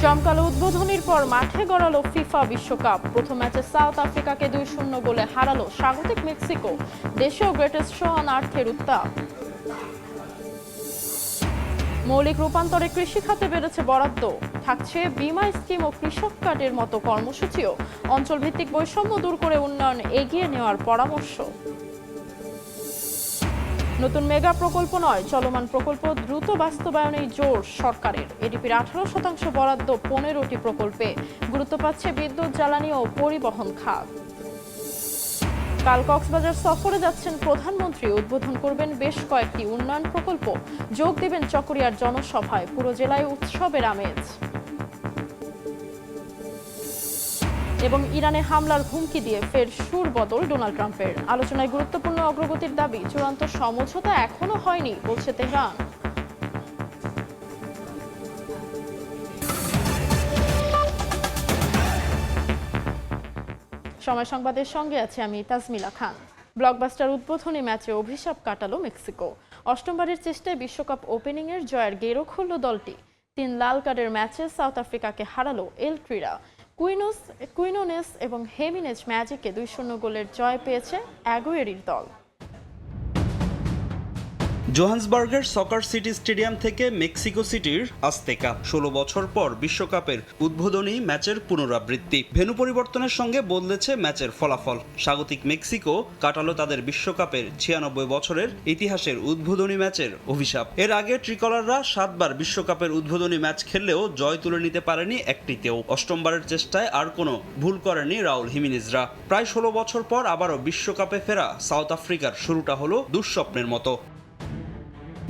জমকালো উদ্বোধনীর পর মাঠে গড়ালো ফিফা বিশ্বকাপ। প্রথম ম্যাচে সাউথ আফ্রিকাকে 2-0 গোলে হারালো স্বাগতিক মেক্সিকো। দেশেও গ্রেটেস্ট শো অন আর্থের উত্তাপ। মৌলিক রূপান্তরে কৃষি খাতে বেড়েছে বরাদ্দ। থাকছে বীমা স্কিম ও কৃষক কার্ডের মতো কর্মসূচিও। অঞ্চলভিত্তিক বৈষম্য দূর করে উন্নয়ন এগিয়ে নেওয়ার পরামর্শ। নতুন মেগা প্রকল্প নয়, চলমান প্রকল্প দ্রুত বাস্তবায়নেই জোর সরকারের। এডিপির 18% বরাদ্দ 15টি প্রকল্পে। গুরুত্ব পাচ্ছে বিদ্যুৎ, জ্বালানি ও পরিবহন খাত। কাল কক্সবাজার সফরে যাচ্ছেন প্রধানমন্ত্রী। উদ্বোধন করবেন বেশ কয়েকটি উন্নয়ন প্রকল্প। যোগ দেবেন চকরিয়ার জনসভায়। পুরো জেলায় উৎসবের আমেজ। এবং ইরানে হামলার হুমকি দিয়ে ফের সুর বদল ডোনাল্ড ট্রাম্পের। আলোচনায় গুরুত্বপূর্ণ অগ্রগতির দাবি। চূড়ান্ত সমঝোতা এখনো হয়নি বলছে তেহরান। সময় সংবাদের সঙ্গে আছে আমি তাজমিলা খান। ব্লকবাস্টার উদ্বোধনী ম্যাচে অভিশাপ কাটালো মেক্সিকো। অষ্টমবারের চেষ্টায় বিশ্বকাপ ওপেনিংয়ের জয়ের গেরো খুলল দলটি। 3 লাল কার্ডের ম্যাচে সাউথ আফ্রিকাকে হারালো এল ক্রিরা। কুইনোনেস এবং হেমিনেজ ম্যাজিকে 2-0 গোলের জয় পেয়েছে অ্যাগুয়েরির দল। জোহান্সবার্গের সকার সিটি স্টেডিয়াম থেকে মেক্সিকো সিটির আজতেকা 16 বছর পর বিশ্বকাপের উদ্বোধনী ম্যাচের পুনরাবৃত্তি। ভেন্যু পরিবর্তনের সঙ্গে বদলেছে ম্যাচের ফলাফল। স্বাগতিক মেক্সিকো কাটালো তাদের বিশ্বকাপের 96 বছরের ইতিহাসের উদ্বোধনী ম্যাচের অভিশাপ। এর আগে ট্রিকলাররা 7 বার বিশ্বকাপের উদ্বোধনী ম্যাচ খেললেও জয় তুলে নিতে পারেনি একটিতেও। অষ্টমবারের চেষ্টায় আর কোনো ভুল করেনি রাউল হিমিনেজরা। প্রায় 16 বছর পর আবারও বিশ্বকাপে ফেরা সাউথ আফ্রিকার শুরুটা হলো দুঃস্বপ্নের মতো।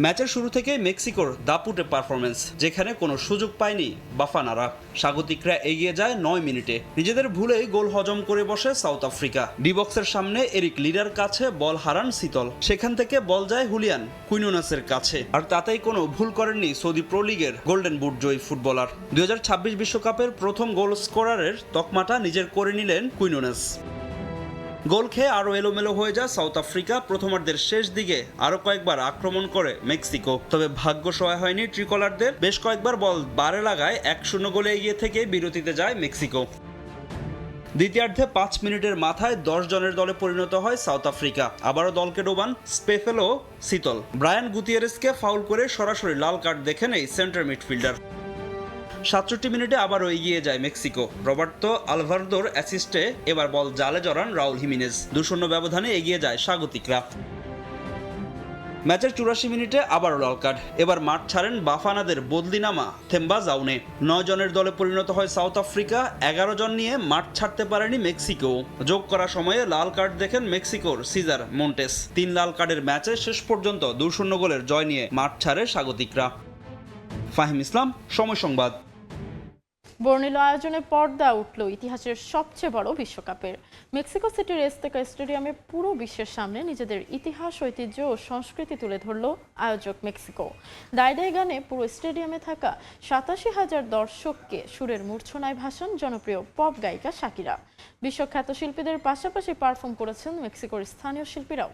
ম্যাচের শুরু থেকে মেক্সিকোর দাপুটে পারফরমেন্স, যেখানে কোনো সুযোগ পায়নি বাফানারা। স্বাগতিকরা এগিয়ে যায় 9 মিনিটে। নিজেদের ভুলেই গোল হজম করে বসে সাউথ আফ্রিকা। ডি বক্সের সামনে এরিক লিডার কাছে বল হারান শীতল। সেখান থেকে বল যায় হুলিয়ান কুইনোনেসের কাছে। আর তাতেই কোনো ভুল করেননি সৌদি প্রো লিগের গোল্ডেন বুট জয়ী ফুটবলার। 2026 বিশ্বকাপের প্রথম গোল স্কোরারের তকমাটা নিজের করে নিলেন কুইনোনেস। গোল খেয়ে আরও এলোমেলো হয়ে যায় সাউথ আফ্রিকা। প্রথমার্ধের শেষ দিকে আরও কয়েকবার আক্রমণ করে মেক্সিকো, তবে ভাগ্য সহায় হয়নি ট্রিকলারদের। বেশ কয়েকবার বল বারে লাগায় 1-0 গোলে এগিয়ে থেকে বিরতিতে যায় মেক্সিকো। দ্বিতীয়ার্ধে 5 মিনিটের মাথায় 10 জনের দলে পরিণত হয় সাউথ আফ্রিকা। আবারও দলকে ডোবান স্পেফেলো শীতল। ব্রায়ান গুতিয়েরেসকে ফাউল করে সরাসরি লাল কার্ড দেখে নেই সেন্টার মিডফিল্ডার। 67 মিনিটে আবারও এগিয়ে যায় মেক্সিকো। রবার্তো আলভারদোর অ্যাসিস্টে এবার বল জালে জড়ান রাউল হিমিনেজ। 2-0 ব্যবধানে এগিয়ে যায় স্বাগতিকরা। ম্যাচের 84 মিনিটে আবারও লাল কার্ড। এবার মাঠ ছাড়েন বাফানাদের বদলি নামা থেম্বা জাউনে। 9 জনের দলে পরিণত হয় সাউথ আফ্রিকা। 11 জন নিয়ে মাঠ ছাড়তে পারেনি মেক্সিকো। যোগ করা সময়ে লাল কার্ড দেখেন মেক্সিকোর সিজার মন্টেস। 3 লাল কার্ডের ম্যাচে শেষ পর্যন্ত 2-0 গোলের জয় নিয়ে মাঠ ছাড়ে স্বাগতিকরা। ফাহিম ইসলাম, সময় সংবাদ। বর্ণিল আয়োজনে পর্দা উঠল ইতিহাসের সবচেয়ে বড় বিশ্বকাপের। মেক্সিকো সিটির আজতেকা স্টেডিয়ামে পুরো বিশ্বের সামনে নিজেদের ইতিহাস, ঐতিহ্য ও সংস্কৃতি তুলে ধরল আয়োজক মেক্সিকো। দায় দায় গানে পুরো স্টেডিয়ামে থাকা 87,000 দর্শককে সুরের মূর্ছনায় ভাসান জনপ্রিয় পপ গায়িকা শাকিরা। বিশ্বখ্যাত শিল্পীদের পাশাপাশি পারফর্ম করেছেন মেক্সিকোর স্থানীয় শিল্পীরাও।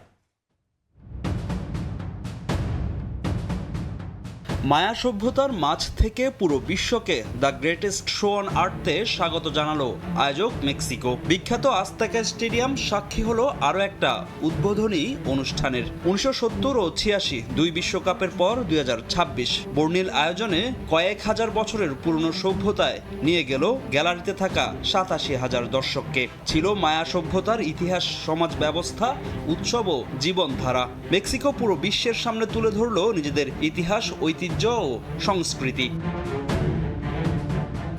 মায়া সভ্যতার মাঝ থেকে পুরো বিশ্বকে দ্য গ্রেটেস্ট শো অন আর্থে স্বাগত জানালো আয়োজক মেক্সিকো। বিখ্যাত আজতেকা স্টেডিয়াম সাক্ষী হলো আরও একটা উদ্বোধনী অনুষ্ঠানের। 1970 ও 86 দুই বিশ্বকাপের পর 2026 বর্ণিল আয়োজনে কয়েক হাজার বছরের পুরনো সভ্যতায় নিয়ে গেল গ্যালারিতে থাকা 87,000 দর্শককে। ছিল মায়া সভ্যতার ইতিহাস, সমাজ ব্যবস্থা, উৎসব ও জীবনধারা। মেক্সিকো পুরো বিশ্বের সামনে তুলে ধরলো নিজেদের ইতিহাস, ঐতিহ্য ও সংস্কৃতি।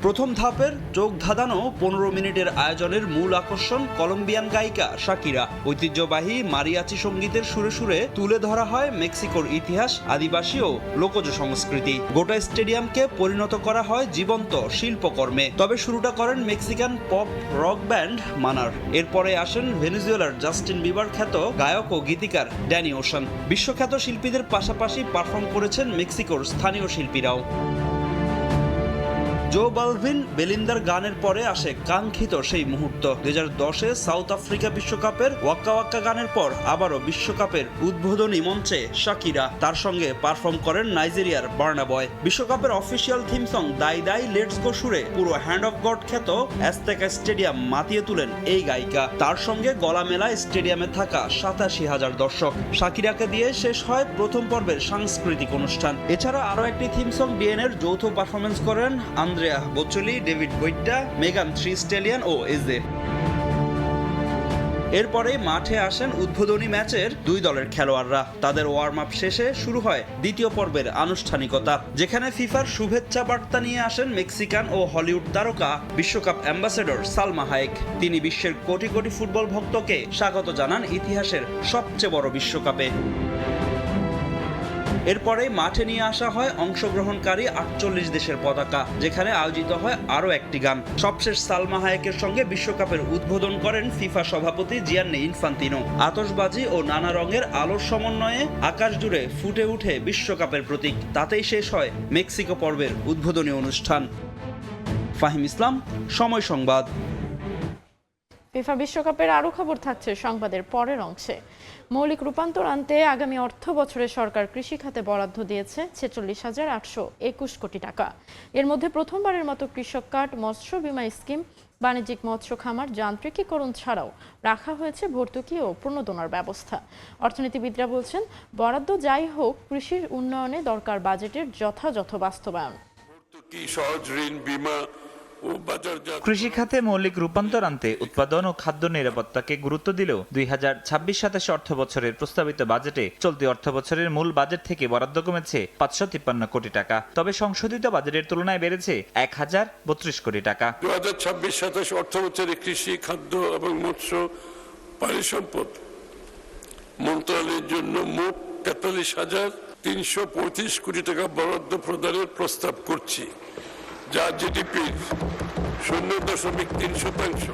প্রথম ধাপের চোখ ধাঁধানো 15 মিনিটের আয়োজনের মূল আকর্ষণ কলম্বিয়ান গায়িকা শাকিরা। ঐতিহ্যবাহী মারিয়াচি সঙ্গীতের সুরে সুরে তুলে ধরা হয় মেক্সিকোর ইতিহাস, আদিবাসী ও লোকজ সংস্কৃতি। গোটা স্টেডিয়ামকে পরিণত করা হয় জীবন্ত শিল্পকর্মে। তবে শুরুটা করেন মেক্সিকান পপ রক ব্যান্ড মানার। এরপরে আসেন ভেনেজুয়েলার জাস্টিন বিবার খ্যাত গায়ক ও গীতিকার ড্যানি ওশান। বিশ্বখ্যাত শিল্পীদের পাশাপাশি পারফর্ম করেছেন মেক্সিকোর স্থানীয় শিল্পীরাও। জো বালভিন বেলিন্দার গানের পরে আসে কাঙ্ক্ষিত সেই মুহূর্ত। 2010-এ সাউথ আফ্রিকা বিশ্বকাপের ওয়াক্কা ওয়াক্কা গানের পর আবারও বিশ্বকাপের উদ্বোধনী মঞ্চে শাকিরা, তার সঙ্গে পারফর্ম করেন নাইজেরিয়ার বার্না বয়। বিশ্বকাপের অফিসিয়াল থিম সং দাই দাই লেটস গো সুরে পুরো হ্যান্ড অফ গড খ্যাত অ্যাজতেকা স্টেডিয়াম মাতিয়ে তুলেন এই গায়িকা। তার সঙ্গে গলা মেলায় স্টেডিয়ামে থাকা 87,000 দর্শক। শাকিরাকে দিয়ে শেষ হয় প্রথম পর্বের সাংস্কৃতিক অনুষ্ঠান। এছাড়া আরও একটি থিম সং ডিএনএর যৌথ পারফরমেন্স করেন আন্দ্রেয়া বোচেলি, ডেভিড বইট্টা, মেগান থ্রি স্টেলিয়ান ও এজে। এরপরে মাঠে আসেন উদ্বোধনী ম্যাচের দুই দলের খেলোয়াড়রা। তাদের ওয়ার্ম আপ শেষে শুরু হয় দ্বিতীয় পর্বের আনুষ্ঠানিকতা, যেখানে ফিফার শুভেচ্ছা বার্তা নিয়ে আসেন মেক্সিকান ও হলিউড তারকা বিশ্বকাপ অ্যাম্বাসেডর সালমা হায়েক। তিনি বিশ্বের কোটি কোটি ফুটবল ভক্তকে স্বাগত জানান ইতিহাসের সবচেয়ে বড় বিশ্বকাপে। এরপরে মাঠে নিয়ে আসা হয় অংশগ্রহণকারী 48 দেশের পতাকা, যেখানে আয়োজিত হয় আরও একটি গান। সবশেষ সালমা হায়েকের সঙ্গে বিশ্বকাপের উদ্বোধন করেন ফিফা সভাপতি জিয়ান্নি ইনফান্তিনো। আতশবাজি ও নানা রঙের আলোর সমন্বয়ে আকাশ জুড়ে ফুটে উঠে বিশ্বকাপের প্রতীক। তাতেই শেষ হয় মেক্সিকো পর্বের উদ্বোধনী অনুষ্ঠান। ফাহিম ইসলাম, সময় সংবাদ। ফিফা বিশ্বকাপের আরও খবর থাকছে সংবাদের পরের অংশে। মৌলিক রূপান্তর আনতে আগামী অর্থ বছরে সরকার কৃষি খাতে বরাদ্দ দিয়েছে 46,821 কোটি টাকা। এর মধ্যে প্রথমবারের মতো কৃষক কার্ড, মৎস্য বীমা স্কিম, বাণিজ্যিক মৎস্য খামার যান্ত্রিকীকরণ ছাড়াও রাখা হয়েছে ভর্তুকি ও প্রণোদনার ব্যবস্থা। অর্থনীতিবিদরা বলছেন, বরাদ্দ যাই হোক, কৃষির উন্নয়নে দরকার বাজেটের যথাযথ বাস্তবায়ন। সহজ ঋণ, বীমা, কৃষি খাতে মৌলিক রূপান্তর আনতে উৎপাদন ও খাদ্য নিরাপত্তাকে গুরুত্ব দিলেও 2026-27 অর্থ বছরের প্রস্তাবিত বাজেটে চলতি অর্থ বছরের মূল বাজেট থেকে বরাদ্দ কমেছে 553 কোটি টাকা। তবে সংশোধিত বাজেটের তুলনায় বেড়েছে 1032 কোটি টাকা। 2026-27 অর্থ বছরে কৃষি, খাদ্য এবং মৎস্য পানিসম্পদ মন্ত্রণালয়ের জন্য মোট 43,335 কোটি টাকা বরাদ্দ প্রদানের প্রস্তাব করছি, যা জিডিপির 0.3%।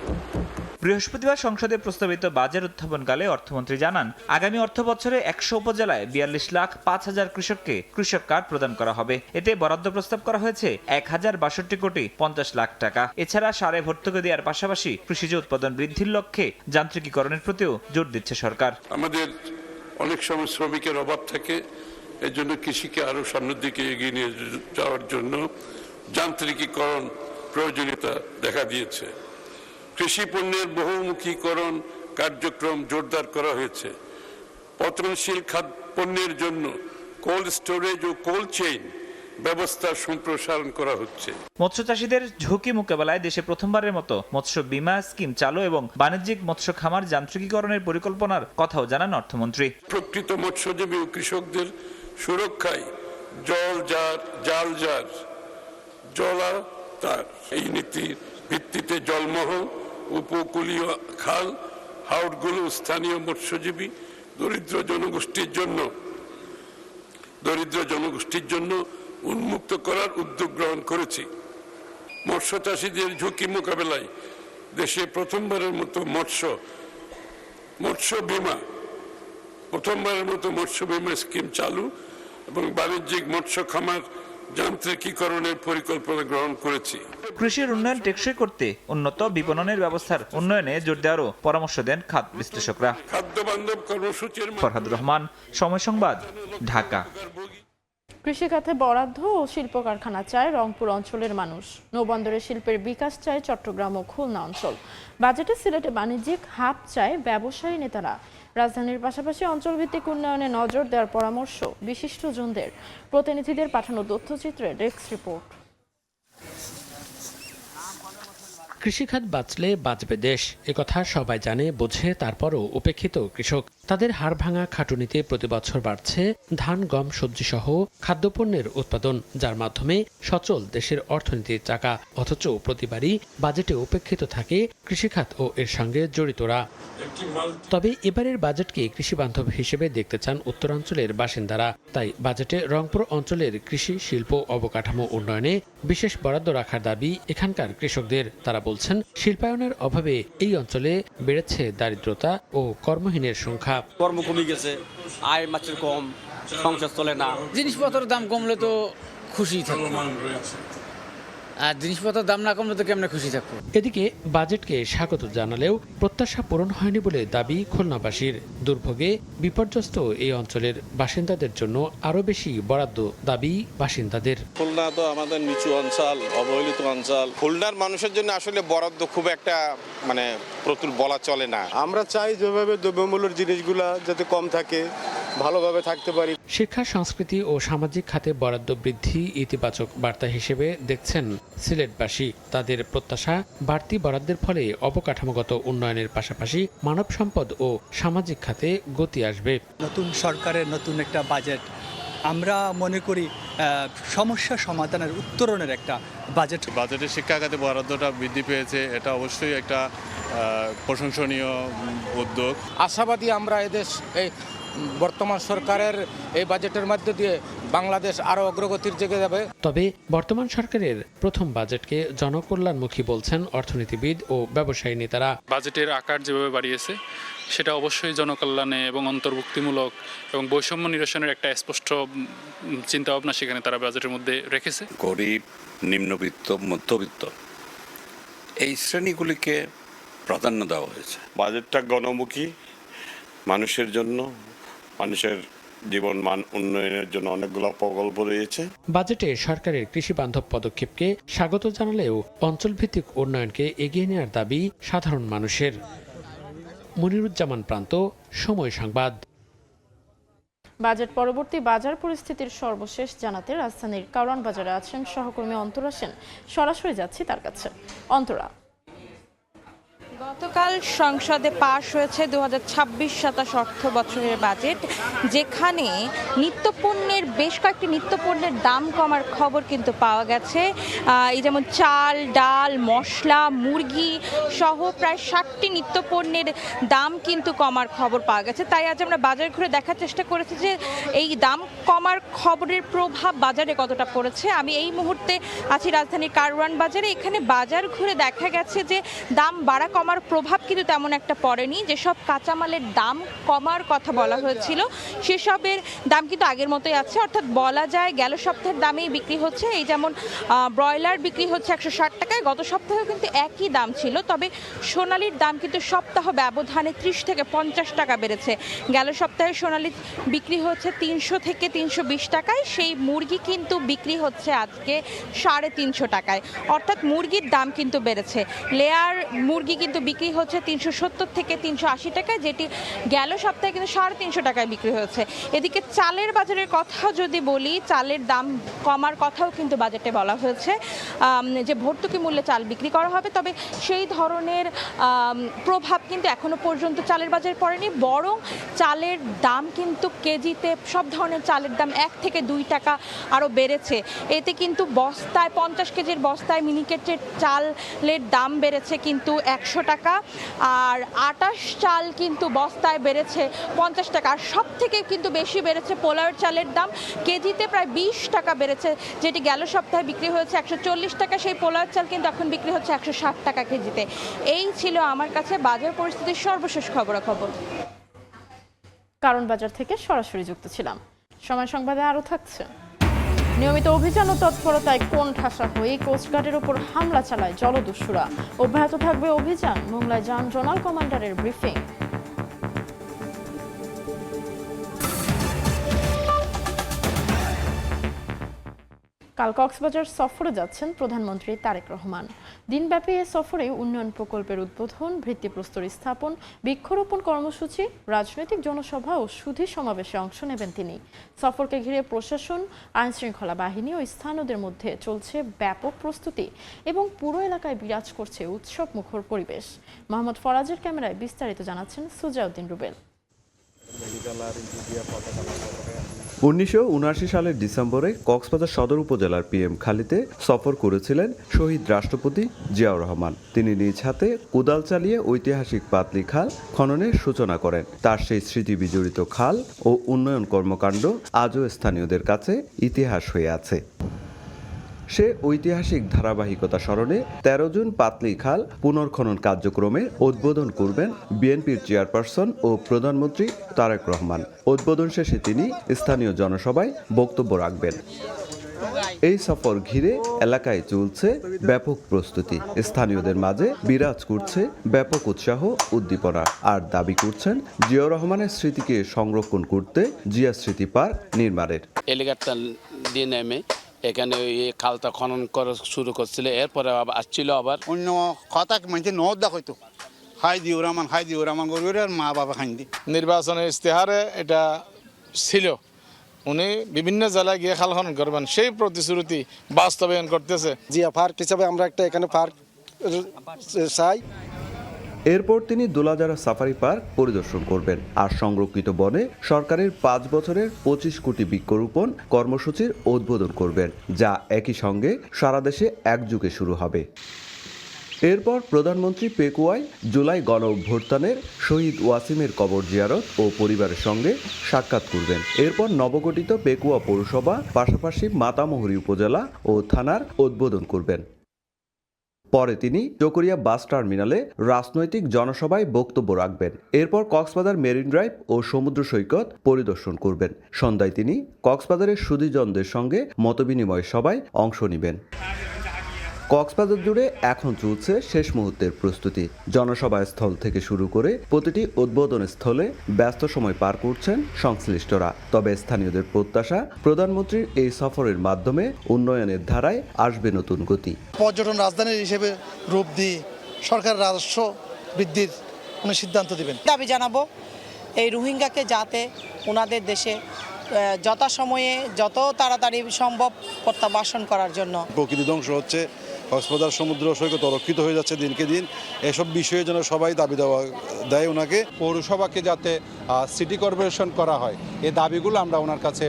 বৃহস্পতিবার সংসদে প্রস্তাবিত বাজেট উত্থাপনকালে অর্থমন্ত্রী জানান, আগামী অর্থ বছরে 100 উপজেলায় 42,05,000 কৃষককে কৃষক কার্ড প্রদান করা হবে। এতে বরাদ্দ প্রস্তাব করা হয়েছে 1,062 কোটি 50 লাখ টাকা। এছাড়া সারে ভর্তুকি দেওয়ার পাশাপাশি কৃষিজ উৎপাদন বৃদ্ধির লক্ষ্যে যান্ত্রিকীকরণের প্রতিও জোর দিচ্ছে সরকার। আমাদের অনেক সময় শ্রমিকের অভাব থাকে, এর জন্য কৃষিকে আরো সামনের দিকে এগিয়ে নিয়ে যাওয়ার জন্য যান্ত্রিকীকরণ প্রয়োজনীয়তা দেখা দিয়েছে। কৃষি পণ্যের বহুমুখীকরণ কার্যক্রম জোরদার করা হয়েছে। পচনশীল খাদ্য পণ্যের জন্য কোল্ড স্টোরেজ ও কোল্ড চেইন ব্যবস্থা সম্প্রসারণ করা হচ্ছে। মৎস্য চাষীদের ঝুঁকি মোকাবেলায় দেশে প্রথমবারের মতো মৎস্য বীমা স্কিম চালু এবং বাণিজ্যিক মৎস্য খামার যান্ত্রিকীকরণের পরিকল্পনার কথাও জানান অর্থমন্ত্রী। প্রকৃত মৎস্যজীবী ও কৃষকদের সুরক্ষায় জলাতার এই নীতির ভিত্তিতে জলমহল, উপকূলীয় খাল, হাওরগুলো স্থানীয় মৎস্যজীবী দরিদ্র জনগোষ্ঠীর জন্য উন্মুক্ত করার উদ্যোগ গ্রহণ করেছি। মৎস্য চাষীদের ঝুঁকি মোকাবেলায় দেশে প্রথমবারের মতো মৎস্য বীমা স্কিম চালু এবং বাণিজ্যিক মৎস্য খামার যান্ত্রিকীকরণের পরিকল্পনা গ্রহণ করেছি। কৃষির উন্নয়ন টেকসই করতে উন্নত বিপণনের ব্যবস্থার উন্নয়নে জোর দেওয়ারও পরামর্শ দেন খাদ্য বিশ্লেষকরা। খাদ্য বান্ধব কর্মসূচির ফরহাদ রহমান, সময় সংবাদ, ঢাকা। কৃষিখাতে বরাদ্দ ও শিল্প কারখানা চায় রংপুর অঞ্চলের মানুষ। নৌবন্দরে শিল্পের বিকাশ চায় চট্টগ্রাম ও খুলনা অঞ্চল। বাজেটে সিলেটে বাণিজ্যিক হাব চায় ব্যবসায়ী নেতারা। রাজধানীর পাশাপাশি অঞ্চলভিত্তিক উন্নয়নে নজর দেওয়ার পরামর্শ বিশিষ্টজনদের। প্রতিনিধিদের পাঠানো তথ্যচিত্রে ডেস্ক রিপোর্ট। কৃষিখাত বাঁচলে বাঁচবে দেশ, একথা সবাই জানে বোঝে, তারপরও উপেক্ষিত কৃষক। তাদের হাড় ভাঙা খাটুনিতে প্রতি বছর বাড়ছে ধান, গম, সবজি সহ খাদ্যপণ্যের উৎপাদন, যার মাধ্যমে সচল দেশের অর্থনীতির চাকা। অথচ প্রতিবারই বাজেটে উপেক্ষিত থাকে কৃষিখাত ও এর সঙ্গে জড়িতরা। তবে এবারের বাজেটকে কৃষি বান্ধব হিসেবে দেখতে চান উত্তরাঞ্চলের বাসিন্দারা। তাই বাজেটে রংপুর অঞ্চলের কৃষি, শিল্প, অবকাঠামো উন্নয়নে বিশেষ বরাদ্দ রাখার দাবি এখানকার কৃষকদের। তারা বলছেন, শিল্পায়নের অভাবে এই অঞ্চলে বেড়েছে দারিদ্রতা ও কর্মহীনের সংখ্যা। কর্ম কমে গেছে, আয় মাছের কম, সংসার চলে না। জিনিসপত্রের দাম কমলে তো খুশি থাকবো। আর জিনিসপত্রের দাম না কমলে তো কেমনে খুশি থাকবো। এদিকে বাজেটকে স্বাগত জানালেও প্রত্যাশা পূরণ হয়নি বলে দাবি খুলনাবাসীর। দুর্ভোগে বিপর্যস্ত এই অঞ্চলের বাসিন্দাদের জন্য আরও বেশি বরাদ্দ দাবি বাসিন্দাদের। খুলনা তো আমাদের নিচু অঞ্চল, অবহেলিত অঞ্চল। খুলনার মানুষের জন্য আসলে বরাদ্দ খুব একটা প্রচুর বলা চলে না। আমরা চাই যেভাবে দ্রব্যমূল্যের জিনিসগুলা যাতে কম থাকে, ভালোভাবে থাকতে পারি। শিক্ষা, সংস্কৃতি ও সামাজিক খাতে বরাদ্দ বৃদ্ধি ইতিবাচক বার্তা হিসেবে দেখছেন সিলেটবাসী। তাদের প্রত্যাশা বাড়তি বরাদ্দের ফলে অবকাঠামোগত উন্নয়নের পাশাপাশি মানব সম্পদ ও সামাজিক খাতে গতি আসবে। নতুন সরকারের নতুন একটা বাজেট, আমরা মনে করি সমস্যা সমাধানের উত্তরণের একটা বাজেট। বাজেটে শিক্ষা খাতে বরাদ্দটা বৃদ্ধি পেয়েছে, এটা অবশ্যই একটা প্রশংসনীয় উদ্যোগ। আশাবাদী আমরা এদেশ এই বর্তমান সরকারের এই বাজেটের মধ্যে দিয়ে বাংলাদেশ আরও অগ্রগতির দিকে যাবে। তবে বর্তমান সরকারের প্রথম বাজেটকে জনকল্যাণমুখী বলছেন অর্থনীতিবিদ ও ব্যবসায়ী নেতারা। বাজেটের আকার যেভাবে বাড়িয়েছে সেটা অবশ্যই জনকল্যাণে এবং অন্তর্ভুক্তিমূলক এবং বৈষম্য নিরসনের একটা স্পষ্ট চিন্তাভাবনা সেখানে তারা বাজেটের মধ্যে রেখেছে। গরিব, নিম্নবিত্ত, মধ্যবিত্ত এই শ্রেণীগুলিকে প্রাধান্য দেওয়া হয়েছে। বাজেটটা গণমুখী, মানুষের জন্য, মানুষের জীবন মান উন্নয়নের জন্য অনেকগুলো প্রকল্প রয়েছে। বাজেটে সরকারের কৃষি বান্ধব পদক্ষেপকে স্বাগত জানালেও অঞ্চলভিত্তিক উন্নয়নকে এগিয়ে নেওয়ার দাবি সাধারণ মানুষের। মনিরুজ্জামান প্রান্ত, সময় সংবাদ। বাজেট পরবর্তী বাজার পরিস্থিতির সর্বশেষ জানাতে রাজধানীর কারওয়ান বাজারে আছেন সহকর্মী অন্তরা সেন। সরাসরি যাচ্ছি তার কাছে। অন্তরা, গতকাল সংসদে পাশ হয়েছে 2026-27 অর্থ বছরের বাজেট, যেখানে নিত্যপণ্যের বেশ কয়েকটি নিত্যপণ্যের দাম কমার খবর কিন্তু পাওয়া গেছে। এই যেমন চাল, ডাল, মশলা, মুরগি সহ প্রায় 60টি নিত্যপণ্যের দাম কিন্তু কমার খবর পাওয়া গেছে। তাই আজ আমরা বাজার ঘুরে দেখার চেষ্টা করেছি যে এই দাম কমার খবরের প্রভাব বাজারে কতটা পড়েছে। আমি এই মুহূর্তে আছি রাজধানীর কারওয়ান বাজারে। এখানে বাজার ঘুরে দেখা গেছে যে দাম বাড়া কমার প্রভাব কিন্তু তেমন একটা পড়েনি। যেসব কাঁচামালের দাম কমার কথা বলা হয়েছিল সেসবের দাম কিন্তু আগের মতোই আছে, অর্থাৎ বলা যায় গেল সপ্তাহের দামেই বিক্রি হচ্ছে। এই যেমন ব্রয়লার বিক্রি হচ্ছে 160 টাকায়, গত সপ্তাহেও কিন্তু একই দাম ছিল। তবে সোনালির দাম কিন্তু সপ্তাহ ব্যবধানে 30 থেকে 50 টাকা বেড়েছে। গেল সপ্তাহে সোনালি বিক্রি হচ্ছে 300 থেকে 320 টাকায়, সেই মুরগি কিন্তু বিক্রি হচ্ছে আজকে 350 টাকায়, অর্থাৎ মুরগির দাম কিন্তু বেড়েছে। লেয়ার মুরগি কিন্তু বিক্রি হচ্ছে 370 থেকে 380 টাকায়, যেটি গেল সপ্তাহে কিন্তু 350 টাকায় বিক্রি হয়েছে। এদিকে চালের বাজারের কথা যদি বলি, চালের দাম কমার কথাও কিন্তু বাজেটে বলা হয়েছে যে ভর্তুকি মূল্যে চাল বিক্রি করা হবে। তবে সেই ধরনের প্রভাব কিন্তু এখনো পর্যন্ত চালের বাজারে পড়েনি, বরং চালের দাম কিন্তু কেজিতে সব ধরনের চালের দাম 1 থেকে 2 টাকা আরও বেড়েছে। এতে কিন্তু বস্তায় 50 কেজির বস্তায় মিনিকেটের চালের দাম বেড়েছে কিন্তু 100 টাকা, আর 28 চাল কিন্তু বস্তায় বেড়েছে 50 টাকা। আর সব থেকে কিন্তু বেশি বেড়েছে পোলাওর চালের দাম, কেজিতে প্রায় 20 টাকা বেড়েছে, যেটি গেল সপ্তাহে বিক্রি হয়েছে 140 টাকা। সেই পোলাওর চাল কিন্তু এখন বিক্রি হচ্ছে 160 টাকা কেজিতে। এই ছিল আমার কাছে বাজার পরিস্থিতির সর্বশেষ খবরাখবর। কারণ বাজার থেকে সরাসরি যুক্ত ছিলাম। সময় সংবাদে আরও থাকছে। নিয়মিত অভিযান ও তৎপরতায় কোণঠাসা হয়ে কোস্টগার্ডের উপর হামলা চালায় জলদস্যুরা। অব্যাহত থাকবে অভিযান, মোংলায় যান জোনাল কমান্ডারের ব্রিফিং। কাল কক্সবাজার সফরে যাচ্ছেন প্রধানমন্ত্রী তারেক রহমান। দিনব্যাপী এ সফরে উন্নয়ন প্রকল্পের উদ্বোধন, ভিত্তিপ্রস্তর স্থাপন, বৃক্ষরোপণ কর্মসূচি, রাজনৈতিক জনসভা ও সুধী সমাবেশে অংশ নেবেন তিনি। সফরকে ঘিরে প্রশাসন, আইনশৃঙ্খলা বাহিনী ও স্থানীয়দের মধ্যে চলছে ব্যাপক প্রস্তুতি এবং পুরো এলাকায় বিরাজ করছে উৎসব মুখর পরিবেশ। মোহাম্মদ ফরাজের ক্যামেরায় বিস্তারিত জানাচ্ছেন সুজাউদ্দিন রুবেল। 1979 সালের ডিসেম্বরে কক্সবাজার সদর উপজেলার PM খালিতে সফর করেছিলেন শহীদ রাষ্ট্রপতি জিয়াউর রহমান। তিনি নিজ হাতে কোদাল চালিয়ে ঐতিহাসিক পাতলি খাল খননের সূচনা করেন। তার সেই স্মৃতি বিজড়িত খাল ও উন্নয়ন কর্মকাণ্ড আজও স্থানীয়দের কাছে ইতিহাস হয়ে আছে। সে ঐতিহাসিক ধারাবাহিকতা স্মরণে 13 জুন পাতলি খাল পুনর্খনন কার্যক্রমের উদ্বোধন করবেন বিএনপির চেয়ারপারসন ও প্রধানমন্ত্রী তারেক রহমান। উদ্বোধন শেষে তিনি স্থানীয় জনসভায় বক্তব্য রাখবেন। এই সফর ঘিরে এলাকায় চলছে ব্যাপক প্রস্তুতি। স্থানীয়দের মাঝে বিরাজ করছে ব্যাপক উৎসাহ উদ্দীপনা, আর দাবি করছেন জিয়াউর রহমানের স্মৃতিকে সংরক্ষণ করতে জিয়া স্মৃতি পার্ক নির্মাণের। এলিগেটটা দিয়ে নেমে এখানে ওই খালটা খনন করা শুরু করছিল, এরপরে আসছিল আবার অন্য কথা মানে নদ দেখাইতো হাই দিও রহমান গরিবের আর মা বাবা খাইন দি। নির্বাচনের ইস্তেহারে এটা ছিল, উনি বিভিন্ন জেলায় গিয়ে খাল খনন করবেন, সেই প্রতিশ্রুতি বাস্তবায়ন করতেছে। জিয়া পার্ক হিসাবে আমরা একটা এখানে পার্ক চাই। এরপর তিনি দোলাজারা সাফারি পার্ক পরিদর্শন করবেন আর সংরক্ষিত বনে সরকারের 5 বছরের 25 কোটি বৃক্ষরোপণ কর্মসূচির উদ্বোধন করবেন, যা একই সঙ্গে সারা দেশে একযোগে শুরু হবে। এরপর প্রধানমন্ত্রী পেকুয়ায় জুলাই গণ অভ্যুত্থানের শহীদ ওয়াসিমের কবর জিয়ারত ও পরিবারের সঙ্গে সাক্ষাৎ করবেন। এরপর নবগঠিত পেকুয়া পৌরসভা, পাশাপাশি মাতামুহুরী উপজেলা ও থানার উদ্বোধন করবেন। পরে তিনি চকরিয়া বাস টার্মিনালে রাজনৈতিক জনসভায় বক্তব্য রাখবেন। এরপর কক্সবাজার মেরিন ড্রাইভ ও সমুদ্র সৈকত পরিদর্শন করবেন। সন্ধ্যায় তিনি কক্সবাজারের সুধীজনদের সঙ্গে মতবিনিময় সভায় অংশ নেবেন। কক্সবাজার জুড়ে এখন চলছে শেষ মুহূর্তের প্রস্তুতি। জনসভা স্থল থেকে শুরু করে প্রতিটি উদ্বোধন স্থলে ব্যস্ত সময় পার করছেন সংশ্লিষ্টরা। তবে স্থানীয়দের প্রত্যাশা, প্রধানমন্ত্রীর এই সফরের মাধ্যমে উন্নয়নের ধারায় আসবে নতুন গতি। পর্যটন রাজধানীর হিসেবে রূপ দিয়ে সরকার রাজস্ব বৃদ্ধির সিদ্ধান্ত দিবেন। দাবি জানাবো এই রোহিঙ্গাকে যাতে ওনাদের দেশে যথাসময়ে যত তাড়াতাড়ি সম্ভব প্রত্যাবাসন করার জন্য। প্রকৃতি ধ্বংস হচ্ছে, কক্সবাজার সমুদ্র সৈকত অরক্ষিত হয়ে যাচ্ছে দিনকে দিন। এসব বিষয়ে যেন সবাই দাবি দেয় ওনাকে। পৌরসভাকে যাতে সিটি কর্পোরেশন করা হয়, এই দাবিগুলো আমরা ওনার কাছে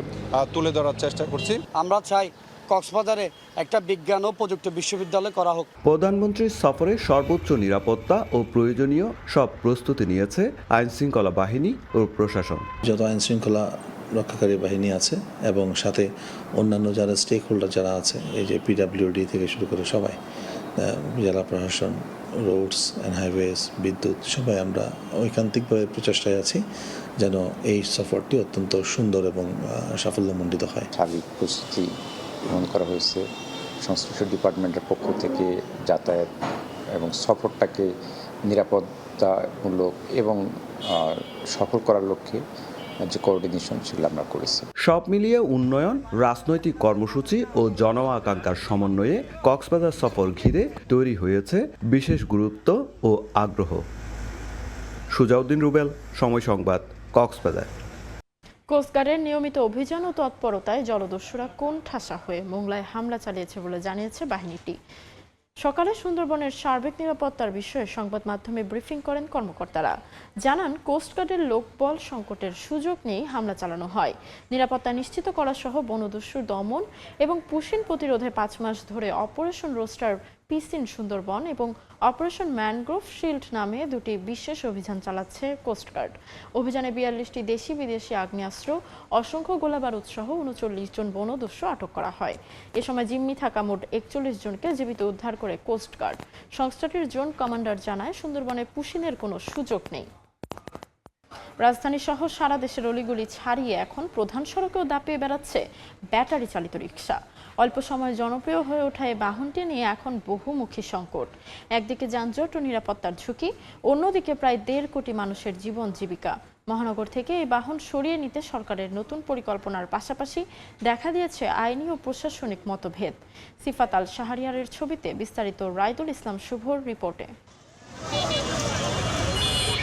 তুলে ধরার চেষ্টা করছি। আমরা চাই কক্সবাজারে একটা বিজ্ঞান ও প্রযুক্তি বিশ্ববিদ্যালয় করা হোক। প্রধানমন্ত্রীর সফরে সর্বোচ্চ নিরাপত্তা ও প্রয়োজনীয় সব প্রস্তুতি নিয়েছে আইনশৃঙ্খলা বাহিনী ও প্রশাসন। যত আইনশৃঙ্খলা রক্ষাকারী বাহিনী আছে এবং সাথে অন্যান্য যারা স্টেক হোল্ডার যারা আছে, এই যে পিডাব্লিউডি থেকে শুরু করে সবাই, জেলা প্রশাসন, রোডস অ্যান্ড হাইওয়েজ, বিদ্যুৎ, সবাই আমরা ঐকান্তিকভাবে প্রচেষ্টায় আছি যেন এই সফরটি অত্যন্ত সুন্দর এবং সাফল্যমণ্ডিত হয়। সার্বিক প্রস্তুতি গ্রহণ করা হয়েছে সংশ্লিষ্ট ডিপার্টমেন্টের পক্ষ থেকে যাতায়াত এবং সফরটাকে নিরাপত্তামূলক এবং সফল করার লক্ষ্যে যে কোঅর্ডিনেশন সেগুলো আমরা করেছি। সব মিলিয়ে উন্নয়ন, রাজনৈতিক কর্মসূচি ও জন আকাঙ্ক্ষার সমন্বয়ে কক্সবাজার সফর ঘিরে তৈরি হয়েছে বিশেষ গুরুত্ব ও আগ্রহ। সুজাউদ্দিন রুবেল, সময় সংবাদ, কক্সবাজার। কোস্টগার্ডের নিয়মিত অভিযান ও তৎপরতায় জলদস্যুরা কোণঠাসা হয়ে মোংলায় হামলা চালিয়েছে বলে জানিয়েছে বাহিনীটি। সকালে সুন্দরবনের সার্বিক নিরাপত্তার বিষয়ে সংবাদ মাধ্যমে ব্রিফিং করেন কর্মকর্তারা। জানান, কোস্টগার্ডের লোকবল সংকটের সুযোগ নিয়ে হামলা চালানো হয়। নিরাপত্তা নিশ্চিত করা সহ বনদস্যুর দমন এবং পুশিন প্রতিরোধে 5 মাস ধরে অপারেশন রোস্টার পিসিন সুন্দরবন এবং অপারেশন ম্যানগ্রোভ শিল্ড নামে 2টি বিশেষ অভিযান চালাচ্ছে কোস্টগার্ড। অভিযানে 42টি দেশি বিদেশি আগ্নেয়াস্ত্র, অসংখ্য গোলাবারুদ সহ 39 জন বনদস্যু আটক করা হয়। এ সময় জিম্মি থাকা মোট 41 জনকে জীবিত উদ্ধার করে কোস্টগার্ড। সংস্থাটির জোন কমান্ডার জানায়, সুন্দরবনে পুশিনের কোনো সুযোগ নেই। রাজধানী সহ সারা দেশের অলিগলি ছাড়িয়ে এখন প্রধান সড়কেও দাপিয়ে বেড়াচ্ছে ব্যাটারি চালিত রিক্সা। অল্প সময় জনপ্রিয় হয়ে ওঠা এই বাহনটি নিয়ে এখন বহুমুখী সংকট। একদিকে যানজট ও নিরাপত্তার ঝুঁকি, অন্যদিকে প্রায় 1.5 কোটি মানুষের জীবন জীবিকা। মহানগর থেকে এই বাহন সরিয়ে নিতে সরকারের নতুন পরিকল্পনার পাশাপাশি দেখা দিয়েছে আইনি ও প্রশাসনিক মতভেদ। সিফাত আল শাহরিয়ারের ছবিতে বিস্তারিত রাইদুল ইসলাম শুভর রিপোর্টে।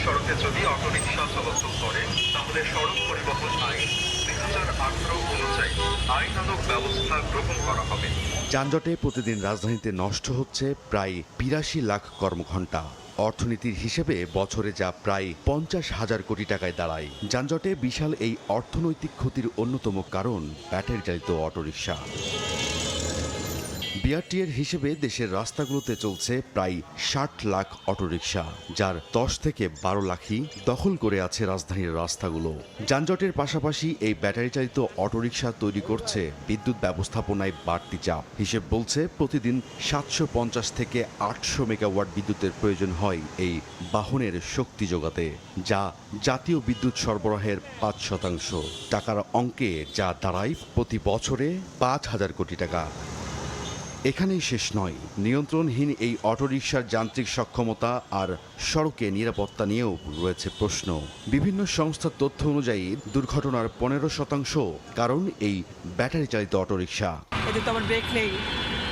সড়কে যদি অটোরিকশা চলাচল করে তাহলে সড়ক পরিবহন আইন 2018 অনুযায়ী আইনানুগ ব্যবস্থা গ্রহণ করা হবে। যানজটে প্রতিদিন রাজধানীতে নষ্ট হচ্ছে প্রায় 82 লাখ কর্মঘণ্টা। অর্থনীতির হিসেবে বছরে যা প্রায় 50,000 কোটি টাকায় দাঁড়ায়। যানজটে বিশাল এই অর্থনৈতিক ক্ষতির অন্যতম কারণ ব্যাটারি চালিত অটোরিকশা। বিআরটিএর হিসেবে দেশের রাস্তাগুলোতে চলছে প্রায় ৬০ লাখ অটোরিকশা, যার ১০ থেকে ১২ লাখই দখল করে আছে রাজধানীর রাস্তাগুলো। যানজটের পাশাপাশি এই ব্যাটারি চালিত অটোরিকশা তৈরি করছে বিদ্যুৎ ব্যবস্থাপনায় বাড়তি চাপ। হিসেব বলছে প্রতিদিন ৭৫০ থেকে ৮০০ মেগাওয়াট বিদ্যুতের প্রয়োজন হয় এই বাহনের শক্তি যোগাতে, যা জাতীয় বিদ্যুৎ সরবরাহের ৫%। টাকার অঙ্কে যা দাঁড়ায় প্রতি বছরে ৫,০০০ কোটি টাকা। এখানেই শেষ নয়, নিয়ন্ত্রণহীন এই অটোরিকশার যান্ত্রিক সক্ষমতা আর সড়কে নিরাপত্তা নিয়েও রয়েছে প্রশ্ন। বিভিন্ন সংস্থার তথ্য অনুযায়ী দুর্ঘটনার ১৫% কারণ এই ব্যাটারি চালিত অটোরিকশা। এতে তো আমার ব্রেক নেই,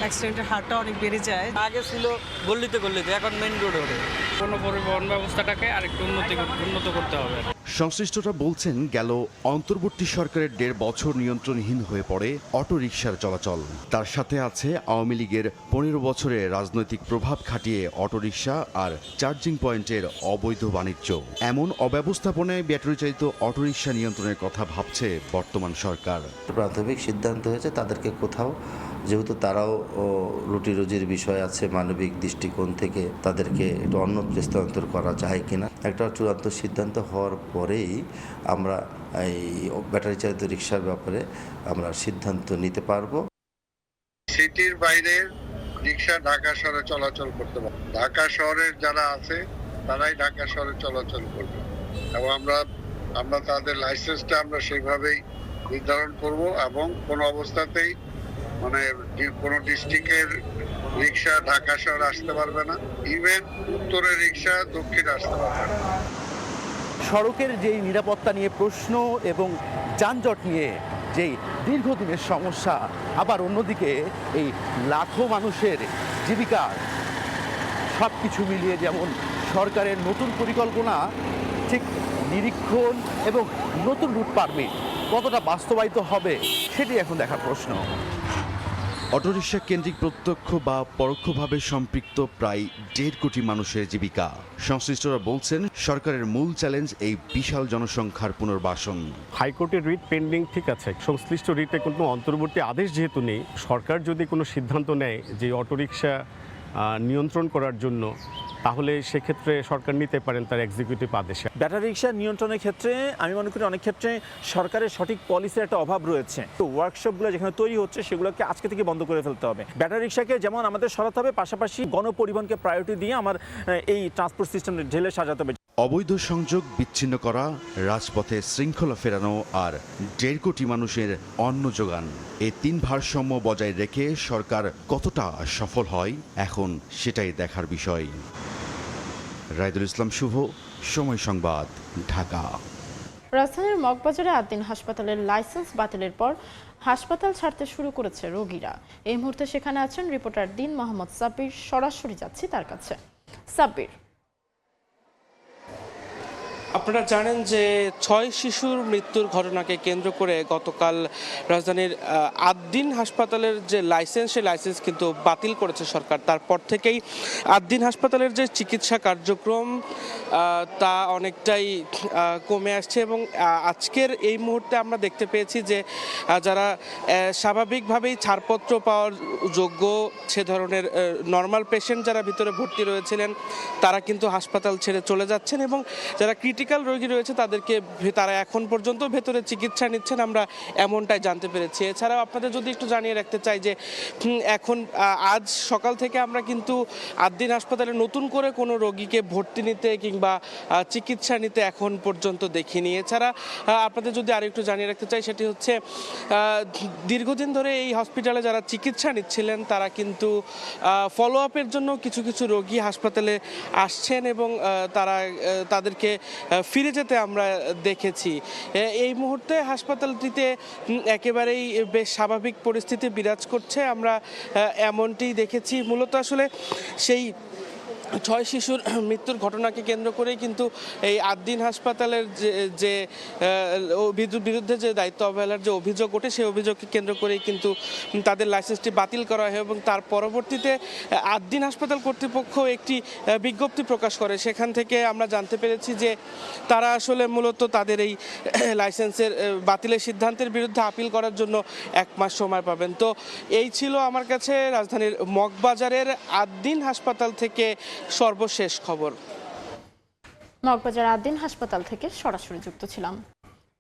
অ্যাক্সিডেন্টের হারটা অনেক বেড়ে যায়। আগে ছিল গল্লিতে এখন মেইন রোডে ওঠে। কোনো পরিবহন ব্যবস্থাটাকে আরেকটু উন্নত করতে হবে। সংশ্লিষ্টরা বলছেন, গেল অন্তর্বর্তী সরকারের ১.৫ বছর নিয়ন্ত্রণহীন হয়ে পড়ে অটোরিকশার চলাচল। তার সাথে আছে আওয়ামী লীগের ১৫ বছরে রাজনৈতিক প্রভাব খাটিয়ে অটোরিকশা আর চার্জিং পয়েন্টের অবৈধ বাণিজ্য। এমন অব্যবস্থাপনায় ব্যাটারি চালিত অটোরিকশা নিয়ন্ত্রণের কথা ভাবছে বর্তমান সরকার। প্রাথমিক সিদ্ধান্ত হয়েছে তাদেরকে কোথাও, যেহেতু তারাও রুটি রুজির বিষয় আছে, মানবিক দৃষ্টিকোণ থেকে তাদেরকে একটু অন্যত্র স্থানান্তর করা যায় কিনা একটা চূড়ান্ত সিদ্ধান্ত হওয়ার পরেই আমরা এই ব্যাটারি চালিত রিকশার ব্যাপারে আমরা সিদ্ধান্ত নিতে পারবো। সিটির বাইরে রিকশা ঢাকা শহরে চলাচল করতে পারবে। ঢাকা শহরের যারা আছে তারাই ঢাকা শহরে চলাচল করবে এবং আমরা তাদের লাইসেন্সটা আমরা সেইভাবেই নির্ধারণ করব এবং কোনো অবস্থাতেই কোনো ডিস্ট্রিক্টের রিক্সা ঢাকা শহরে আসতে পারবে না, ইভেন উত্তরের রিক্সা দক্ষিণে আসতে পারবে না। সড়কের যেই নিরাপত্তা নিয়ে প্রশ্ন এবং যানজট নিয়ে যেই দীর্ঘদিনের সমস্যা, আবার অন্যদিকে এই লাখো মানুষের জীবিকা, সব কিছু মিলিয়ে যেমন সরকারের নতুন পরিকল্পনা, ঠিক নিরীক্ষণ এবং নতুন রুট পারমিট কতটা বাস্তবায়িত হবে সেটি এখন দেখার প্রশ্ন। অটোরিকশা কেন্দ্রিক প্রত্যক্ষ বা পরোক্ষভাবে সম্পৃক্ত প্রায় ১.৫ কোটি মানুষের জীবিকা। সংশ্লিষ্টরা বলছেন, সরকারের মূল চ্যালেঞ্জ এই বিশাল জনসংখ্যার পুনর্বাসন। হাইকোর্টের রিট পেন্ডিং ঠিক আছে, সংশ্লিষ্ট রিটে কোনো অন্তর্বর্তী আদেশ যেহেতু নেই, সরকার যদি কোনো সিদ্ধান্ত নেয় যে অটোরিকশা নিয়ন্ত্রণ করার জন্য, তাহলে সেক্ষেত্রে সরকার নিতে পারেন তার এক্সিকিউটিভ আদেশে। ব্যাটারি রিকশা নিয়ন্ত্রণের ক্ষেত্রে আমি মনে করি অনেক ক্ষেত্রে সরকারের সঠিক পলিসির একটা অভাব রয়েছে। তো ওয়ার্কশপগুলো যেখানে তৈরি হচ্ছে সেগুলোকে আজকে থেকে বন্ধ করে ফেলতে হবে। ব্যাটারি রিকশাকে যেমন আমাদের সরাতে হবে, পাশাপাশি গণপরিবহনকে প্রায়োরিটি দিয়ে আমার এই ট্রান্সপোর্ট সিস্টেম ঢেলে সাজাতে হবে। অবৈধ সংযোগ বিচ্ছিন্ন করা, রাজপথে শৃঙ্খলা ফেরানো আর ১.৫ কোটি মানুষের অন্ন যোগান, এই ৩ ভারসাম্য বজায় রেখে সরকার কতটা সফল হয় এখন সেটাই দেখার বিষয়। রাইদুল ইসলাম শুভ, সময় সংবাদ, ঢাকা। রাজধানীর মগবাজারে আদ্দিন হাসপাতালের লাইসেন্স বাতিলের পর হাসপাতাল ছাড়তে শুরু করেছে রোগীরা। এই মুহূর্তে সেখানে আছেন রিপোর্টার দিন মোহাম্মদ সাব্বির। সরাসরি যাচ্ছি তার কাছে। সাব্বির, আপনারা জানেন যে ৬ শিশুর মৃত্যুর ঘটনাকে কেন্দ্র করে গতকাল রাজধানীর আদ্দিন হাসপাতালের যে লাইসেন্স, সেই লাইসেন্স কিন্তু বাতিল করেছে সরকার। তারপর থেকেই আদ্দিন হাসপাতালের যে চিকিৎসা কার্যক্রম তা অনেকটাই কমে আসছে এবং আজকের এই মুহূর্তে আমরা দেখতে পেয়েছি যে যারা স্বাভাবিকভাবেই ছাড়পত্র পাওয়ার যোগ্য, সে ধরনের নর্মাল পেশেন্ট যারা ভিতরে ভর্তি রয়েছিলেন তারা কিন্তু হাসপাতাল ছেড়ে চলে যাচ্ছেন এবং যারা ক্রিটিক্যাল রোগী রয়েছে তারা এখন পর্যন্ত ভেতরে চিকিৎসা নিচ্ছেন, আমরা এমনটাই জানতে পেরেছি। এছাড়াও আপনাদের যদি একটু জানিয়ে রাখতে চাই যে এখন আজ সকাল থেকে আমরা কিন্তু আদ্দিন হাসপাতালে নতুন করে কোনো রোগীকে ভর্তি নিতে কিংবা চিকিৎসা নিতে এখন পর্যন্ত দেখিনি। এছাড়া আপনাদের যদি আরেকটু জানিয়ে রাখতে চাই সেটি হচ্ছে দীর্ঘদিন ধরে এই হসপিটালে যারা চিকিৎসা নিচ্ছিলেন তারা কিন্তু ফলো আপের জন্য কিছু কিছু রোগী হাসপাতালে আসছেন এবং তাদেরকে ফিরে যেতে আমরা দেখেছি। এই মুহূর্তে হাসপাতালটিতে একেবারেই বেশ স্বাভাবিক পরিস্থিতি বিরাজ করছে, আমরা এমনটি দেখেছি। মূলত আসলে সেই 6 শিশুর মৃত্যুর ঘটনাকে কেন্দ্র করেই কিন্তু এই 8 দিন হাসপাতালের যে বিরুদ্ধে যে দায়িত্ব অবহেলার যে অভিযোগ ওঠে সেই অভিযোগকে কেন্দ্র করেই কিন্তু তাদের লাইসেন্সটি বাতিল করা হয় এবং তার পরবর্তীতে 8 দিন হাসপাতাল কর্তৃপক্ষ একটি বিজ্ঞপ্তি প্রকাশ করে। সেখান থেকে আমরা জানতে পেরেছি যে তারা আসলে মূলত তাদের এই লাইসেন্সের বাতিলের সিদ্ধান্তের বিরুদ্ধে আপিল করার জন্য 1 মাস সময় পাবেন। তো এই ছিল আমার কাছে রাজধানীর মগবাজারের 8 দিন হাসপাতাল থেকে সর্বশেষ খবর। মগবাজার 8 দিন হাসপাতাল থেকে সরাসরি যুক্ত ছিলাম।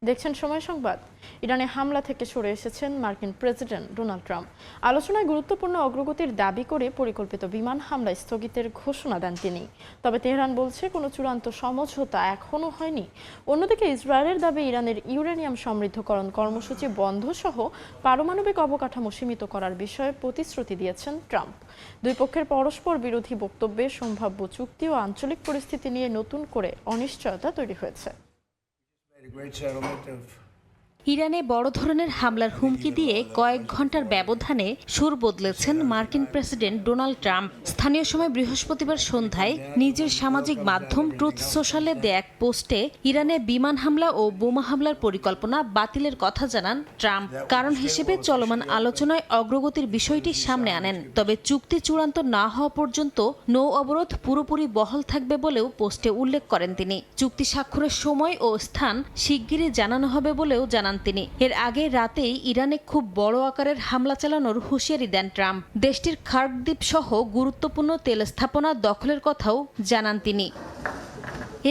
দেখছেন সময় সংবাদ। ইরানে হামলা থেকে সরে এসেছেন মার্কিন প্রেসিডেন্ট ডোনাল্ড ট্রাম্প। আলোচনায় গুরুত্বপূর্ণ অগ্রগতির দাবি করে পরিকল্পিত বিমান হামলা স্থগিতের ঘোষণা দেন তিনি। তবে তেহরান বলছে কোনো চূড়ান্ত সমঝোতা এখনও হয়নি। অন্যদিকে ইসরায়েলের দাবি ইরানের ইউরেনিয়াম সমৃদ্ধকরণ কর্মসূচি বন্ধ সহ পারমাণবিক অবকাঠামো সীমিত করার বিষয়ে প্রতিশ্রুতি দিয়েছেন ট্রাম্প। দুই পক্ষের পরস্পর বিরোধী বক্তব্যে সম্ভাব্য চুক্তি ও আঞ্চলিক পরিস্থিতি নিয়ে নতুন করে অনিশ্চয়তা তৈরি হয়েছে। ইরানে বড় ধরনের হামলার হুমকি দিয়ে কয়েক ঘন্টার ব্যবধানে সুর বদলেছেন মার্কিন প্রেসিডেন্ট ডোনাল্ড ট্রাম্প। স্থানীয় সময় বৃহস্পতিবার সন্ধ্যায় নিজের সামাজিক মাধ্যম ট্রুথ সোশ্যালে দেয়া এক পোস্টে ইরানে বিমান হামলা ও বোমা হামলার পরিকল্পনা বাতিলের কথা জানান ট্রাম্প। কারণ হিসেবে চলমান আলোচনায় অগ্রগতির বিষয়টি সামনে আনেন। তবে চুক্তি চূড়ান্ত না হওয়া পর্যন্ত নৌ অবরোধ পুরোপুরি বহাল থাকবে বলেও পোস্টে উল্লেখ করেন তিনি। চুক্তি স্বাক্ষরের সময় ও স্থান শিগগিরই জানানো হবে বলেও জানান তিনি। এর আগে রাতেই ইরানে খুব বড় আকারের হামলা চালানোর হুঁশিয়ারি দেন ট্রাম্প। দেশটির খার্ক দ্বীপ সহ গুরুত্বপূর্ণ তেল স্থাপনা দখলের কথাও জানান তিনি।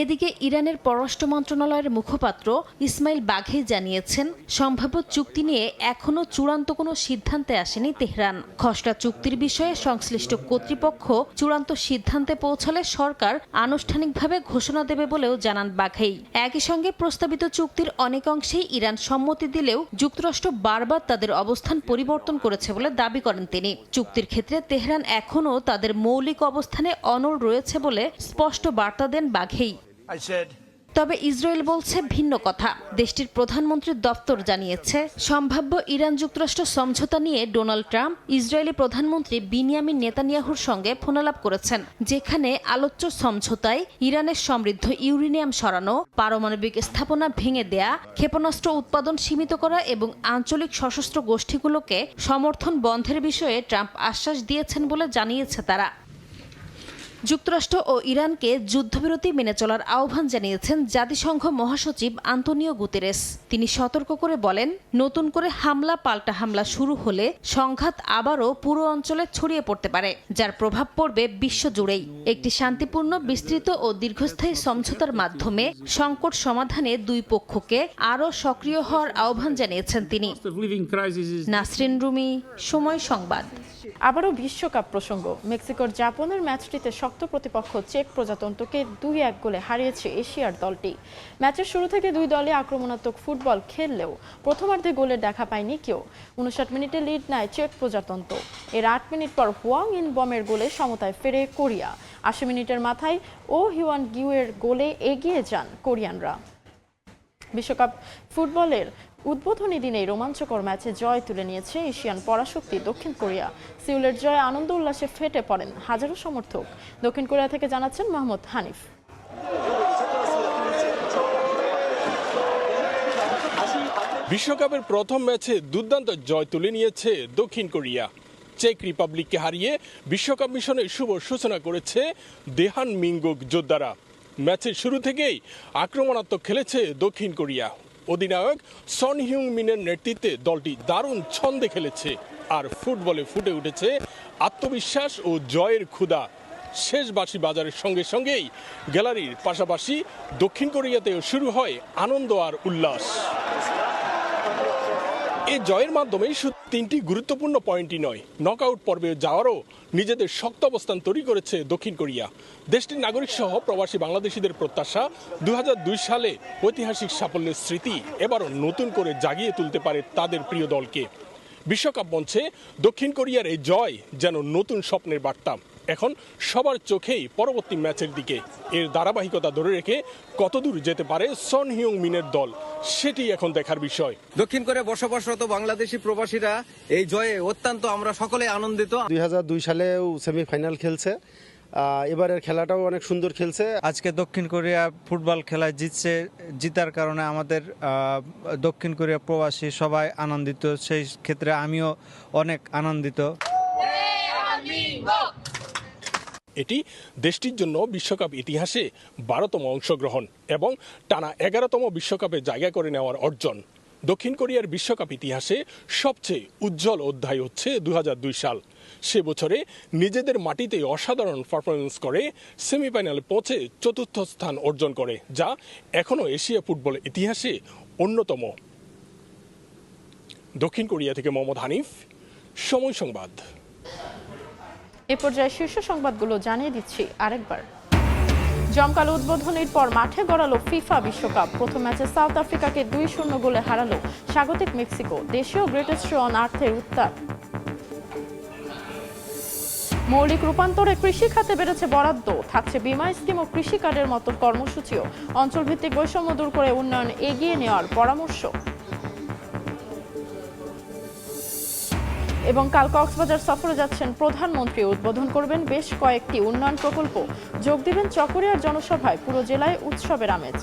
এদিকে ইরানের পররাষ্ট্র মন্ত্রণালয়ের মুখপাত্র ইসমাইল বাঘেই জানিয়েছেন, সম্ভাব্য চুক্তি নিয়ে এখনও চূড়ান্ত কোনো সিদ্ধান্তে আসেনি তেহরান। খসড়া চুক্তির বিষয়ে সংশ্লিষ্ট কর্তৃপক্ষ চূড়ান্ত সিদ্ধান্তে পৌঁছালে সরকার আনুষ্ঠানিকভাবে ঘোষণা দেবে বলেও জানান বাঘেই। একই সঙ্গে প্রস্তাবিত চুক্তির অনেক অংশেই ইরান সম্মতি দিলেও যুক্তরাষ্ট্র বারবার তাদের অবস্থান পরিবর্তন করেছে বলে দাবি করেন তিনি। চুক্তির ক্ষেত্রে তেহরান এখনও তাদের মৌলিক অবস্থানে অনড় রয়েছে বলে স্পষ্ট বার্তা দেন বাঘেই। তবে ইসরায়েল বলছে ভিন্ন কথা। দেশটির প্রধানমন্ত্রীর দপ্তর জানিয়েছে, সম্ভাব্য ইরান যুক্তরাষ্ট্র সমঝোতা নিয়ে ডোনাল্ড ট্রাম্প ইসরায়েলি প্রধানমন্ত্রী বিনিয়ামিন নেতানিয়াহুর সঙ্গে ফোনালাপ করেছেন, যেখানে আলোচ্য সমঝোতায় ইরানের সমৃদ্ধ ইউরেনিয়াম সরানো, পারমাণবিক স্থাপনা ভেঙে দেয়া, ক্ষেপণাস্ত্র উৎপাদন সীমিত করা এবং আঞ্চলিক সশস্ত্র গোষ্ঠীগুলোকে সমর্থন বন্ধের বিষয়ে ট্রাম্প আশ্বাস দিয়েছেন বলে জানিয়েছে তারা। যুক্তরাষ্ট্র ও ইরানকে যুদ্ধবিরতি মেনে চলার আহ্বান জানিয়েছেন জাতিসংঘ মহাসচিব আন্তোনিও গুতেরেস। তিনি সতর্ক করে বলেন, নতুন করে হামলা পাল্টা হামলা শুরু হলে সংঘাত আবারও পুরো অঞ্চলে ছড়িয়ে পড়তে পারে, যার প্রভাব পড়বে বিশ্বজুড়েই। একটি শান্তিপূর্ণ, বিস্তৃত ও দীর্ঘস্থায়ী সমঝোতার মাধ্যমে সংকট সমাধানে দুই পক্ষকে আরও সক্রিয় হওয়ার আহ্বান জানিয়েছেন তিনি। নাসরিন রুমি, সময় সংবাদ। আবারও বিশ্বকাপ প্রসঙ্গ। মেক্সিকোর জাপানের ম্যাচটিতে শক্ত প্রতিপক্ষ চেক প্রজাতন্ত্রকে 2-1 গোলে হারিয়েছে এশিয়ার দলটি। ম্যাচের শুরু থেকে দুই দলে আক্রমণাত্মক ফুটবল খেললেও প্রথমার্ধে গোলের দেখা পায়নি কেউ। 59 মিনিটে লিড নেয় চেক প্রজাতন্ত্র। এর 8 মিনিট পর হুয়াং ইন বমের গোলে সমতায় ফেরে কোরিয়া। 80 মিনিটের মাথায় ও হিওয়ান গিউয়ের গোলে এগিয়ে যান কোরিয়ানরা। বিশ্বকাপ ফুটবলের উদ্বোধনী দিনে রোমাঞ্চকর ম্যাচে জয় তুলে নিয়েছে এশিয়ান পরাশক্তি দক্ষিণ কোরিয়া। সিউলের জয়ে আনন্দ উল্লাসে ফেটে পড়েন হাজারো সমর্থক। দক্ষিণ কোরিয়া থেকে জানাচ্ছেন মোহাম্মদ হানিফ। বিশ্বকাপের প্রথম ম্যাচে দুর্দান্ত জয় তুলে নিয়েছে দক্ষিণ কোরিয়া। চেক রিপাবলিককে হারিয়ে বিশ্বকাপ মিশনের শুভ সূচনা করেছে দেহান মিঙ্গুক যোদ্ধারা। ম্যাচের শুরু থেকেই আক্রমণাত্মক খেলেছে দক্ষিণ কোরিয়া। অধিনায়ক সন হিউং মিনের নেতৃত্বে দলটি দারুণ ছন্দে খেলেছে, আর ফুটবলে ফুটে উঠেছে আত্মবিশ্বাস ও জয়ের ক্ষুধা। শেষ বাঁশি বাজারের সঙ্গে সঙ্গেই গ্যালারির পাশাপাশি দক্ষিণ কোরিয়াতেও শুরু হয় আনন্দ আর উল্লাস। এই জয়ের মাধ্যমে শুধু 3টি গুরুত্বপূর্ণ পয়েন্টই নয়, নকআউট পর্বে যাওয়ারও নিজেদের শক্ত অবস্থান তৈরি করেছে দক্ষিণ কোরিয়া। দেশটির নাগরিক সহ প্রবাসী বাংলাদেশিদের প্রত্যাশা 2002 সালে ঐতিহাসিক সাফল্যের স্মৃতি এবারও নতুন করে জাগিয়ে তুলতে পারে তাদের প্রিয় দলকে। বিশ্বকাপ মঞ্চে দক্ষিণ কোরিয়ার এই জয় যেন নতুন স্বপ্নের বার্তা। এখন সবার চোখেই পরবর্তী ম্যাচের দিকে। এর ধারাবাহিকতা ধরে রেখে কতদূর যেতে পারে সন হিউং মিনের দল, সেটি এখন দেখার বিষয়। দক্ষিণ কোরিয়ায় বসবাসরত বাংলাদেশি প্রবাসীরা এই জয়ে অত্যন্ত আমরা সকলে আনন্দিত। 2002 সালেও সেমিফাইনাল খেলছে, এবারের খেলাটাও অনেক সুন্দর খেলছে। আজকে দক্ষিণ কোরিয়া ফুটবল খেলায় জিতছে, জিতার কারণে আমাদের দক্ষিণ কোরিয়া প্রবাসী সবাই আনন্দিত, সেই ক্ষেত্রে আমিও অনেক আনন্দিত। এটি দেশটির জন্য বিশ্বকাপ ইতিহাসে 12তম অংশগ্রহণ এবং টানা 11তম বিশ্বকাপে জায়গা করে নেওয়ার অর্জন। দক্ষিণ কোরিয়ার বিশ্বকাপ ইতিহাসে সবচেয়ে উজ্জ্বল অধ্যায় হচ্ছে 2002 সাল। সে বছরে নিজেদের মাটিতে অসাধারণ পারফরমেন্স করে সেমিফাইনালে পৌঁছে 4র্থ স্থান অর্জন করে, যা এখনও এশিয়া ফুটবল ইতিহাসে অন্যতম। দক্ষিণ কোরিয়া থেকে মোহাম্মদ হানিফ, সময় সংবাদ। এ পর্যায়ে শীর্ষ সংবাদগুলো জানিয়ে দিচ্ছি আরেকবার। জমকালো উদ্বোধনের পর মাঠে গড়ালো ফিফা বিশ্বকাপ। প্রথম ম্যাচে সাউথ আফ্রিকাকে 2-0 গোলে হারালো স্বাগতিক মেক্সিকো। দেশীয় গ্রেটেস্ট শো অন আর্থের উত্তাপ। মৌলিক রূপান্তরে কৃষি খাতে বেড়েছে বরাদ্দ, থাকছে বীমা স্কিম ও কৃষি কার্ডের মতো কর্মসূচিও। অঞ্চলভিত্তিক বৈষম্য দূর করে উন্নয়ন এগিয়ে নেওয়ার পরামর্শ। এবং কাল কক্সবাজার সফরে যাচ্ছেন প্রধানমন্ত্রী। উদ্বোধন করবেন বেশ কয়েকটি উন্নয়ন প্রকল্প। যোগ দিবেন চকরিয়ার জনসভায়। পুরো জেলায় উৎসবের আমেজ।